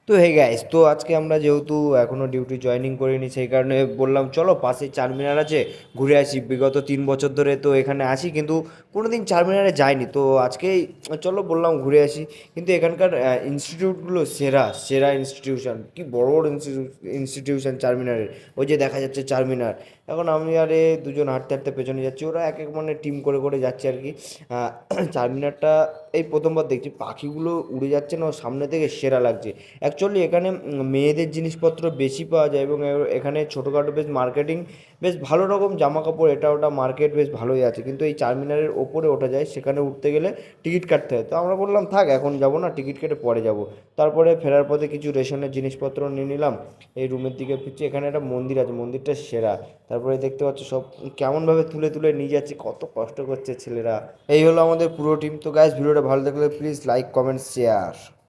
তো hey guys, তো আজকে আমরা যেহেতু এখনও ডিউটি জয়েনিং করিনি, সেই কারণে বললাম চলো পাশে চারমিনার আছে, ঘুরে আসি। বিগত 3 বছর ধরে তো এখানে আসি, কিন্তু কোনো দিন চারমিনারে যাইনি। তো আজকেই চলো বললাম ঘুরে আসি। কিন্তু এখানকার ইনস্টিটিউটগুলো সেরা সেরা ইনস্টিটিউশন, কি বড় বড় ইনস্টিটিউশন চারমিনারের। ওই যে দেখা যাচ্ছে চারমিনার। এখন আমি আরে দুজন হাঁটতে হাঁটতে পেছনে যাচ্ছি, ওরা এক এক মানে টিম করে করে যাচ্ছে আর কি। আহ, চারমিনারটা এই প্রথমবার দেখছি, পাখিগুলো উড়ে যাচ্ছে না, ওর সামনে থেকে সেরা লাগছে। অ্যাকচুয়ালি এখানে মেয়েদের জিনিসপত্র বেশি পাওয়া যায়, এবং এখানে ছোটোখাটো বেশ মার্কেটিং, বেশ ভালো রকম জামা কাপড় এটা ওটা মার্কেট বেশ ভালোই আছে। কিন্তু এই চারমিনারের ওপরে ওঠা যায়, সেখানে উঠতে গেলে টিকিট কাটতে হয়। তো আমরা বললাম থাক, এখন যাব না, টিকিট কেটে পরে যাব। তারপরে ফেরার পথে কিছু রেশনের জিনিসপত্র নিয়ে নিলাম। এই রুমের দিকে ফিরছি, এখানে একটা মন্দির আছে, মন্দিরটা সেরা। তারপরে দেখতে পাচ্ছ সব কেমনভাবে তুলে তুলে নিয়ে যাচ্ছে, কত কষ্ট করছে ছেলেরা। এই হলো আমাদের পুরো টিম। তো গাইস, ভিডিওটা ভালো লাগলে প্লিজ লাইক কমেন্ট শেয়ার।